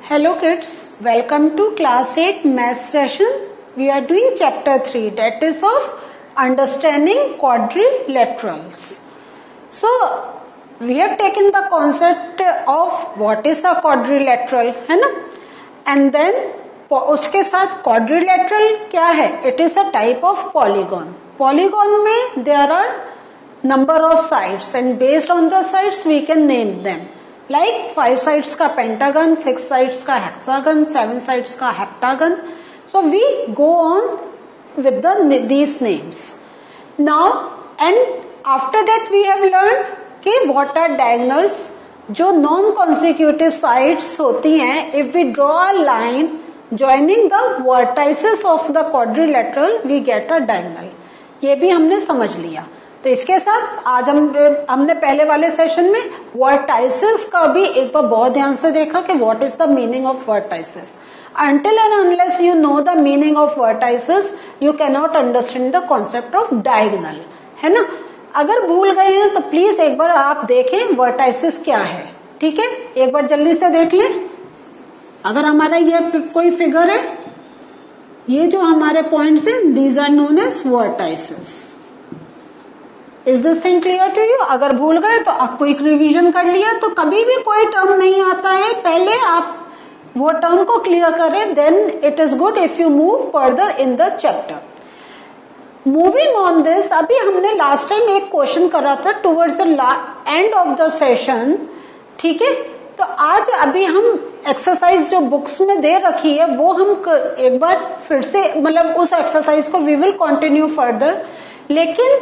Hello kids, welcome to class 8 math session. We are doing chapter 3, that is of understanding quadrilaterals. So we have taken the concept of what is a quadrilateral, है ना? And then उसके साथ quadrilateral क्या है? It is a type of polygon. Polygon में there are number of sides and based on the sides we can name them. Like 5 sides का pentagon, 6 sides का hexagon, 7 sides का heptagon. So we go on with these names. Now and after that we have learned कि what are diagonals. जो non consecutive sides होती हैं, if we draw a line joining the vertices of the quadrilateral we get a diagonal. ये भी हमने समझ लिया. तो इसके साथ आज हमने पहले वाले सेशन में वर्टाइसेस का भी एक बार बहुत ध्यान से देखा कि what is the meaning of vertices. Until and unless you know the meaning of vertices, you cannot understand the concept of diagonal, है ना? अगर भूल गए हैं तो प्लीज एक बार आप देखें वर्टाइसेस क्या है. ठीक है, एक बार जल्दी से देख लें. अगर हमारा ये कोई फिगर है, ये जो हमारे पॉइंट्स हैं, these are known as vertices. Is this thing clear to you? अगर भूल गए तो आप क्विक रिवीजन कर लिया. तो कभी भी कोई टर्म नहीं आता है, पहले आप वो टर्म को क्लियर करें, then it is good if you move further in the chapter. Moving on this, अभी हमने लास्ट टाइम एक क्वेश्चन करा था towards the end of the session. ठीक है, तो आज अभी हम एक्सरसाइज जो बुक्स में दे रखी है वो हम एक बार फिर से मतलब उस एक्सरसाइज को वी विल कंटिन्यू फर्दर. लेकिन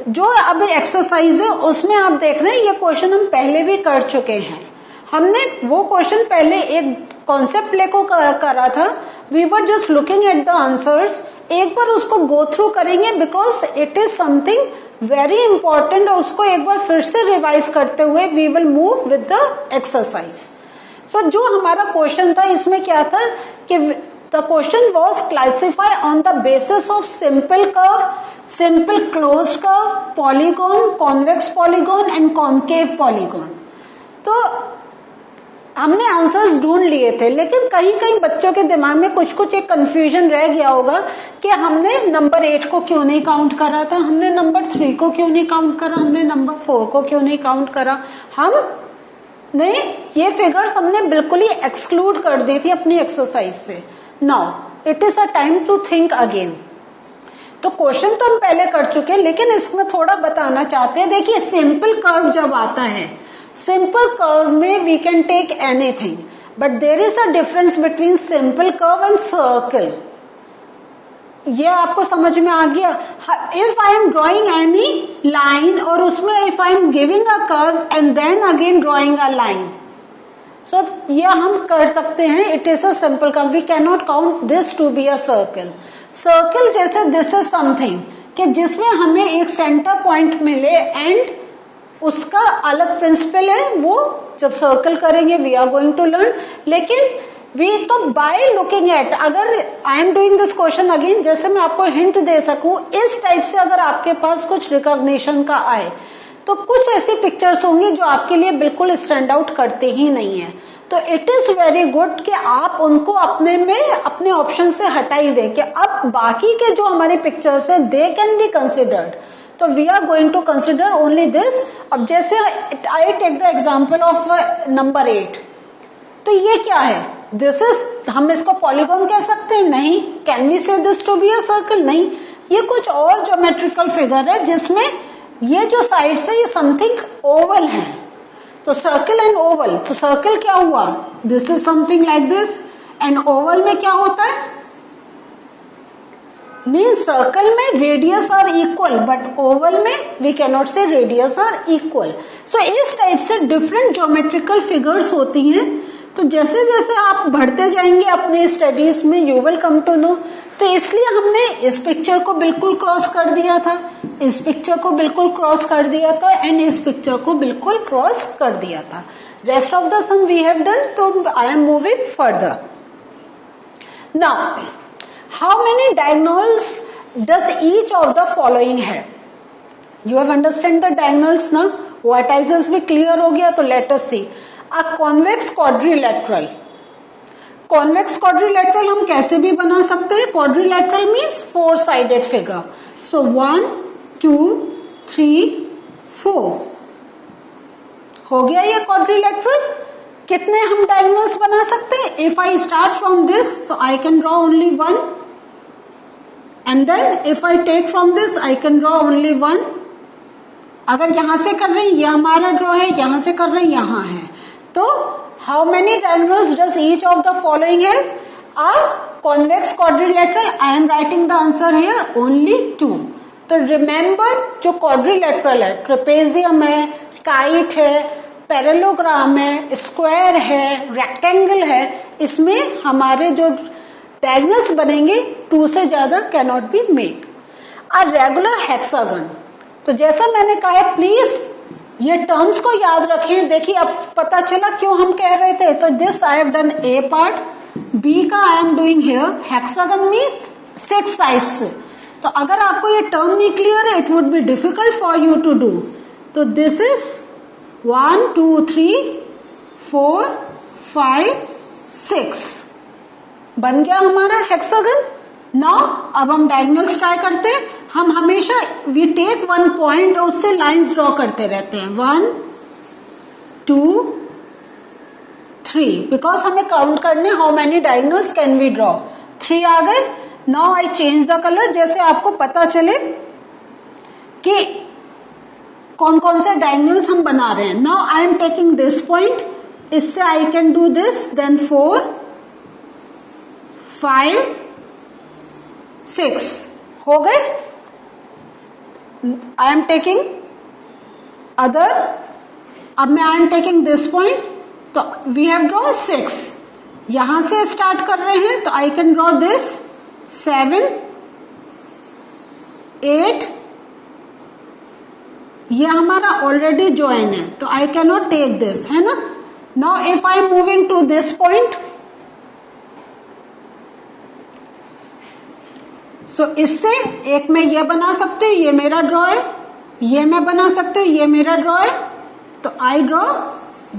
जो अब एक्सरसाइज है उसमें आप देख रहे हैं ये क्वेश्चन हम पहले भी कर चुके हैं. हमने वो क्वेश्चन पहले एक कॉन्सेप्ट लेको करा था. We were just looking at the answers. एक बार उसको गो थ्रू करेंगे because it is something very important. उसको एक बार फिर से रिवाइज करते हुए we will move with the exercise. So जो हमारा क्वेश्चन था इसमें क्या था कि the question was classify on the basis of simple curve, simple closed curve, polygon, convex polygon and concave polygon. तो हमने आंसर्स ढूंढ लिए थे, लेकिन कहीं कहीं बच्चों के दिमाग में कुछ कुछ एक कंफ्यूजन रह गया होगा कि हमने नंबर 8 को क्यों नहीं काउंट करा था, हमने नंबर 3 को क्यों नहीं काउंट करा, हमने नंबर 4 को क्यों नहीं काउंट करा. हमने ये फिगर्स हमने बिल्कुल ही एक्सक्लूड कर दी थी अपनी एक्सरसाइज से. Now it is a time to think again. तो क्वेश्चन तो हम पहले कर चुके, लेकिन इसमें थोड़ा बताना चाहते हैं. देखिए सिंपल कर्व जब आता है, सिंपल कर्व में we can take anything, but there is a difference between simple curve and circle. ये आपको समझ में आ गया. If I am drawing any line और उसमें if I am giving a curve and then again drawing a line, so ये हम कर सकते हैं. It is a simple curve. We can not count this to be a circle. Circle जैसे this is something कि जिसमें हमें एक सेंटर पॉइंट मिले एंड उसका अलग प्रिंसिपल है, वो जब सर्कल करेंगे we are going to learn. लेकिन वी तो बाय लुकिंग एट, अगर I am doing this question again, जैसे मैं आपको हिंट दे सकूं इस टाइप से, अगर आपके पास कुछ रिकॉग्निशन का आए तो कुछ ऐसी पिक्चर्स होंगी जो आपके लिए बिल्कुल स्टैंड आउट करते ही नहीं है. तो इट इज वेरी गुड कि आप उनको अपने में अपने ऑप्शन से हटा ही दें कि अब बाकी के जो हमारी पिक्चर्स है दे कैन बी कंसिडर्ड. तो we are going to consider only this. अब जैसे I take the example of number 8. तो ये क्या है? दिस इज, हम इसको पॉलीगॉन कह सकते हैं? नहीं. Can we say this to be a circle? नहीं. ये कुछ और ज्योमेट्रिकल फिगर है जिसमें ये जो साइड्स है ये समथिंग ओवल है. तो सर्कल एंड ओवल, तो सर्कल क्या हुआ? This is something like this. And oval में क्या होता है? मीन्स सर्कल में radius are equal, but oval में we can not say radius are equal. So इस टाइप से डिफरेंट ज्योमेट्रिकल फिगर्स होती हैं. तो जैसे जैसे आप बढ़ते जाएंगे अपने स्टडीज में you will come to know. तो इसलिए हमने इस पिक्चर को बिल्कुल क्रॉस कर दिया था, इस पिक्चर को बिल्कुल क्रॉस कर दिया था एंड इस पिक्चर को बिल्कुल क्रॉस कर दिया था. Rest of the sum we have done. तो I am moving further. Now how many diagonals does each of the following have? You have understand the diagonals ना. वर्टाइसेस भी क्लियर हो गया. तो let us see. A convex quadrilateral convex quadrilateral हम कैसे भी बना सकते हैं. Quadrilateral means 4 sided figure. So 1 2 3 4 हो गया ये क्वाड्रिलेटरल. कितने हम डायगोनल्स बना सकते हैं? If I start from this तो I can draw only 1, and then if I take from this I can draw only 1. अगर यहां से कर रहे हैं, ये हमारा ड्रॉ है, यहां से कर रहे हैं, यहां है, तो how many diagonals does each of the following have? A convex quadrilateral. I am writing the answer here only 2. तो रिमेंबर, जो क्वाड्रिलेटरल है, ट्रेपेजियम है, काइट है, पैरेललोग्राम है, स्क्वायर है, रेक्टेंगल है, इसमें हमारे जो डायगोनल्स बनेंगे 2 से ज्यादा can not be made. A regular hexagon, तो जैसा मैंने कहा है, प्लीज ये टर्म्स को याद रखें. देखिए अब पता चला क्यों हम कह रहे थे. तो this I have done A part, B का I am doing here. Hexagon means 6 sides. तो अगर आपको ये टर्म नहीं क्लियर है, it would be difficult for you to do. तो दिस इज 1 2 3 4 5 6 बन गया हमारा हेक्सागन. नाउ अब हम डायगोनल्स ट्राई करते हैं. हम हमेशा वी टेक 1 पॉइंट और उससे लाइंस ड्रॉ करते रहते हैं. 1 2 3 बिकॉज हमें काउंट करने how many diagonals can we draw. 3 आ गए. Now I change the colour, जैसे आपको पता चले कि कौन कौन से डायगोनल्स हम बना रहे हैं. Now I am taking this point, इससे I can do this, then 4 5 6 हो गए. आई एम टेकिंग अदर, अब मैं आई एम टेकिंग दिस पॉइंट, तो वी हैव ड्रॉ 6. यहां से स्टार्ट कर रहे हैं तो आई कैन ड्रॉ दिस 7 8. ये हमारा ऑलरेडी ज्वाइन है तो I can not take this, है ना. Now if I am moving to this point, so इससे एक मैं ये बना सकती हूँ, ये मेरा ड्रॉ है, ये मैं बना सकती हूँ, ये मेरा ड्रॉ है, तो I draw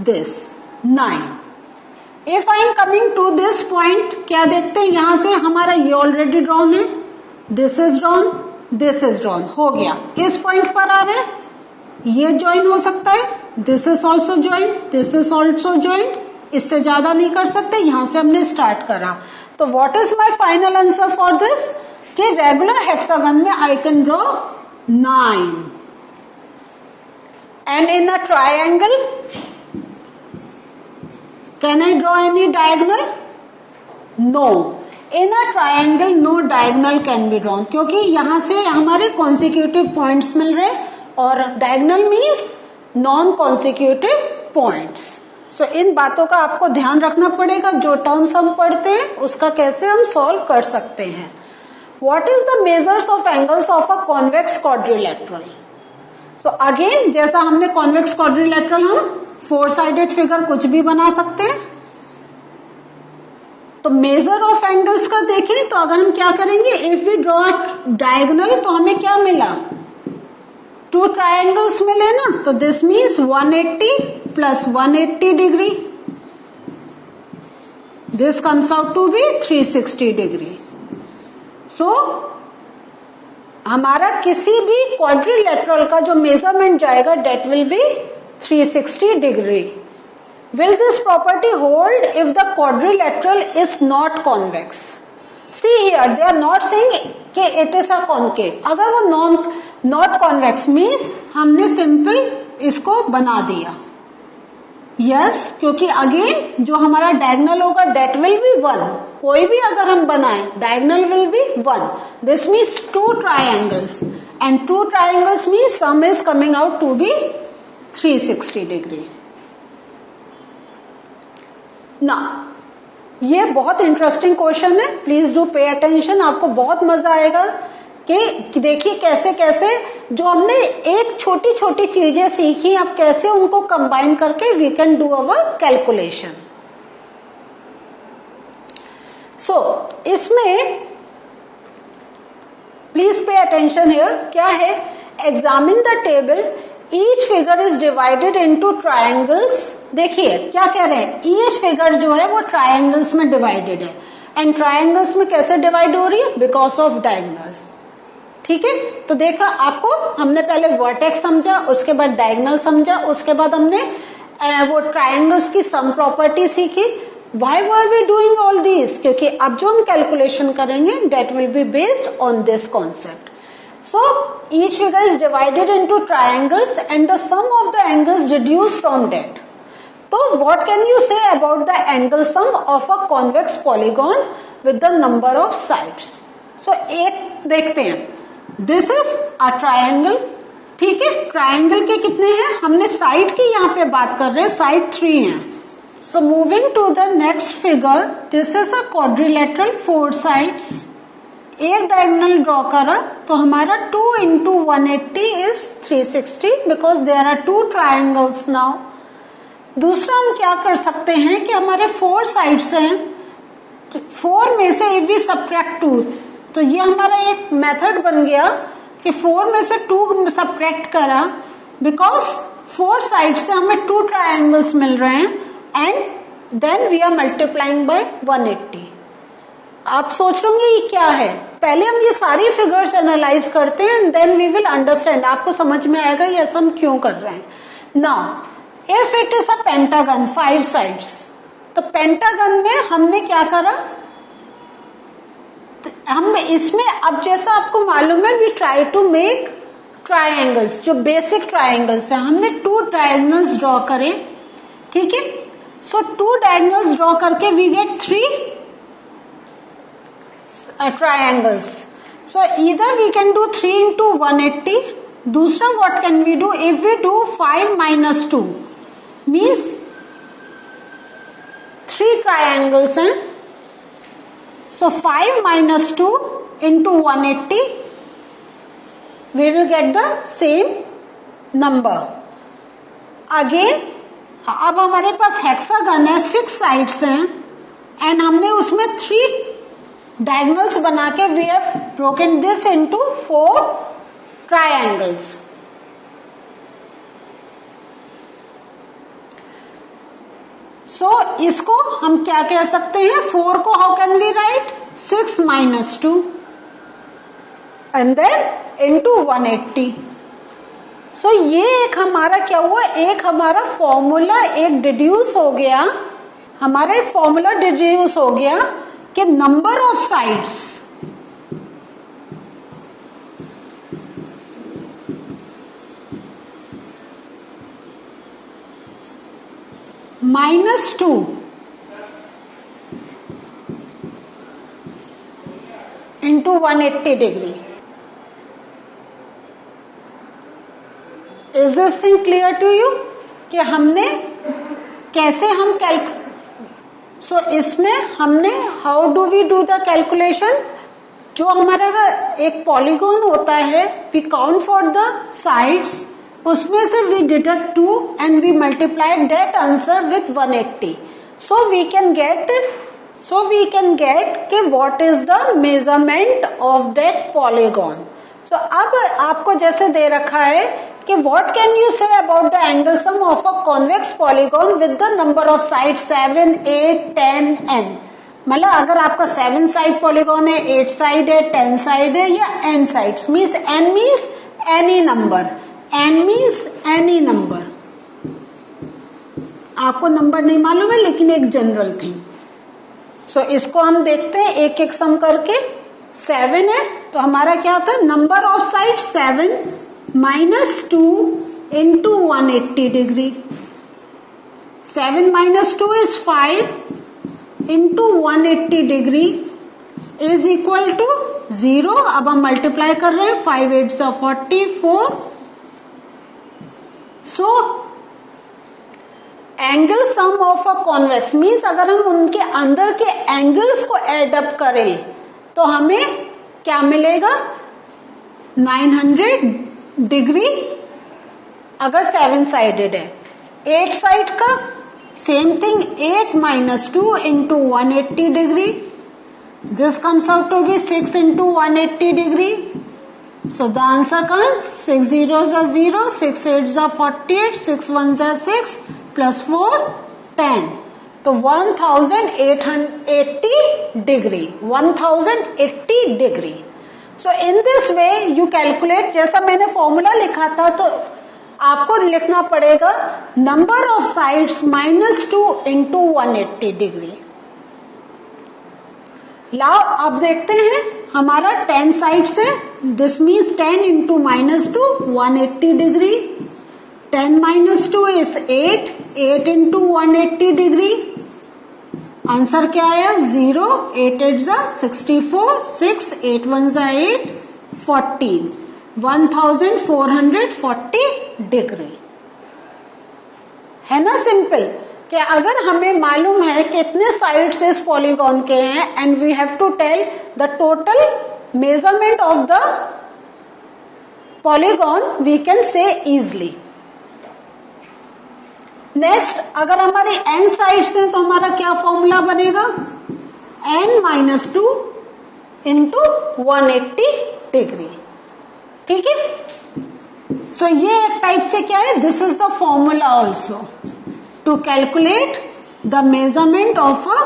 this 9. If I am coming to this point, क्या देखते हैं यहां से हमारा ये ऑलरेडी ड्रॉन है, this is drawn, this is drawn, हो गया. इस पॉइंट पर आ रहे हैं, ये ज्वाइन हो सकता है, this is also join, this is also join, इससे ज्यादा नहीं कर सकते. यहां से हमने स्टार्ट करा. तो what is my final answer for this? कि रेगुलर हेक्सागन में I can draw 9. And in a triangle can I draw any diagonal? No. In a triangle no diagonal can be drawn, क्योंकि यहां से हमारे consecutive points मिल रहे, और diagonal means non consecutive points. So इन बातों का आपको ध्यान रखना पड़ेगा. जो टर्म्स हम पढ़ते हैं उसका कैसे हम सॉल्व कर सकते हैं. What is the measures of angles of a convex quadrilateral? So again, जैसा हमने convex quadrilateral, हम 4 साइडेड फिगर कुछ भी बना सकते हैं. तो मेजर ऑफ एंगल्स का देखें तो अगर हम क्या करेंगे, इफ वी ड्रॉ डायगोनल तो हमें क्या मिला, 2 ट्रायंगल्स मिले ना. तो this means 180 plus 180 degree, this comes out to be 360 degree. So हमारा किसी भी क्वाड्रिलेटरल का जो मेजरमेंट जाएगा, that will be 360 degree. Will this property hold if the quadrilateral is not convex? See here they are not saying कि it is a concave. अगर वो not convex means हमने सिंपल इसको बना दिया. यस, क्योंकि अगेन जो हमारा डायगोनल होगा डेट विल बी 1. कोई भी अगर हम बनाएं, diagonal will be 1. This means 2 triangles, and 2 triangles means sum is coming out to be 360 degree. ना, ये बहुत इंटरेस्टिंग क्वेश्चन है. Please do pay attention. आपको बहुत मजा आएगा कि देखिए कैसे कैसे जो हमने एक छोटी छोटी चीजें सीखी, अब कैसे उनको कंबाइन करके we can do our calculation. So इसमें प्लीज पे अटेंशन हियर. क्या है? Examine the table each figure is divided into triangles. देखिए क्या कह रहे हैं, ईच फिगर जो है वो ट्रायंगल्स में डिवाइडेड है. एंड ट्रायंगल्स में कैसे डिवाइड हो रही है, बिकॉज ऑफ डायगोनल्स. ठीक है, तो देखा आपको, हमने पहले वर्टेक्स समझा, उसके बाद डायगोनल समझा, उसके बाद हमने वो ट्रायंगल्स की सम प्रॉपर्टी सीखी. Why were we doing all these? क्योंकि अब जो हम कैलकुलेशन करेंगे that will be based on this concept. So each figure is divided into triangles and the sum of the angles reduced from that. So what can you say about the angle sum of a convex polygon with the number of sides? So एक देखते हैं, this is a triangle. ठीक है, triangle के कितने हैं, हमने side की यहाँ पे बात कर रहे हैं, साइड 3 है. So moving to the next figure, this is a quadrilateral 4 sides. एक डायगोनल ड्रॉ करा तो हमारा 2 into 180 is 360 because there are 2 triangles now. दूसरा हम क्या कर सकते हैं कि हमारे 4 साइड्स हैं, 4 में से if we subtract 2, तो ये हमारा एक मेथड बन गया कि 4 में से 2 सब्ट्रैक्ट करा बिकॉज 4 साइड से हमें 2 ट्रायंगल्स मिल रहे हैं and then we are multiplying by 180. आप सोच रहे होंगे ये क्या है, पहले हम ये सारी फिगर्स एनालाइज करते हैं and then we will understand, आपको समझ में आएगा ये ऐसा हम क्यों कर रहे हैं. Now if it is a pentagon 5 sides, तो पेंटागन में हमने क्या करा, हम इसमें अब जैसा आपको मालूम है we try to make triangles, जो बेसिक ट्रायंगल्स है, हमने 2 डायगोनल्स ड्रॉ करें. ठीक है, सो 2 डायगोनल्स ड्रॉ करके वी गेट 3 ट्रायंगल्स. सो इधर वी कैन डू 3 into 180. दूसरा what can we do, if we do 5 minus 2 means 3 triangles हैं. So 5 minus 2 into 180, we will get the same number. Again, अब हमारे पास hexagon है, 6 sides हैं and हमने उसमें 3 diagonals बना के we have broken this into 4 triangles. सो इसको हम क्या कह सकते हैं, 4 को how can we write, 6 minus 2 and then into 180. So ये एक हमारा क्या हुआ, एक हमारा फॉर्मूला एक डिड्यूस हो गया, हमारा एक फॉर्मूला डिड्यूस हो गया कि number of sides -2 into 180 degree. Is this thing clear to you? कि हमने कैसे हम सो इसमें हमने how do we do the calculation, जो हमारा एक पॉलीगॉन होता है we count for the sides, उसमें से we deduct 2 and we multiply that answer with 180. So we can get कि what is the measurement of that polygon. So अब आपको जैसे दे रखा है कि what can you say about the angle sum of a convex polygon with the number of side 7, 8, 10 n. मतलब अगर आपका 7 साइड पॉलीगॉन है, 8 साइड है, 10 साइड है या n sides, means n means any number, n means any number. आपको number नहीं मालूम है लेकिन एक जनरल थिंग. सो इसको हम देखते हैं एक एक सम करके. 7 है तो हमारा क्या था, number of side 7 minus 2 into 180 degree. 7 minus 2 is 5 into 180 degree is equal to 0. अब हम मल्टीप्लाई कर रहे हैं, 5 8 44. So angle sum of a convex means अगर हम उनके अंदर के एंगल्स को एड अप करें तो हमें क्या मिलेगा, 900 डिग्री अगर 7 साइडेड है. 8 साइड का same thing, 8 minus 2 into 180 degree. This comes out to be 6 into 180 degree. So the answer comes 6 zeros are 0, 6 eights are 48, 6 ones are 6 plus 4 10. तो 1080 degree, 1080 degree. So in this way you calculate, जैसा मैंने formula लिखा था तो आपको लिखना पड़ेगा number of sides -2 into 180 degree. लाओ अब देखते हैं हमारा 10 साइड्स है. This means 10 into -2 180 degree. 10 - 2 is 8. 8 into 180 degree. Answer क्या आया? 0. 8 8s are 64. 6 8 1s are 8. 14. 1440 degree. है ना सिंपल कि अगर हमें मालूम है कितने साइड्स इस पॉलीगॉन के हैं and we have to tell the total measurement of the polygon, we can say easily. Next, अगर हमारे n साइड्स हैं तो हमारा क्या फॉर्मूला बनेगा? n - 2 into 180 degree. ठीक है. सो ये एक टाइप से क्या है? This is the formula also to calculate the measurement of a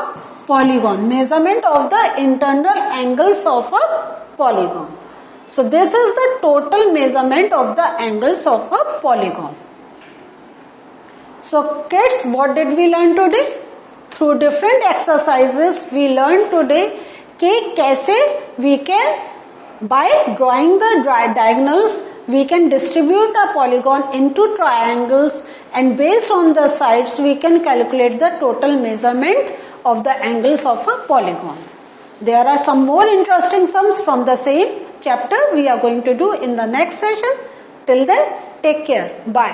polygon, measurement of the internal angles of a polygon. So this is the total measurement of the angles of a polygon. So kids, what did we learn today? Through different exercises we learned today कि कैसे we can, by drawing the diagonals, we can distribute a polygon into triangles, and based on the sides we can calculate the total measurement of the angles of a polygon. There are some more interesting sums from the same chapter we are going to do in the next session. Till then, take care. Bye.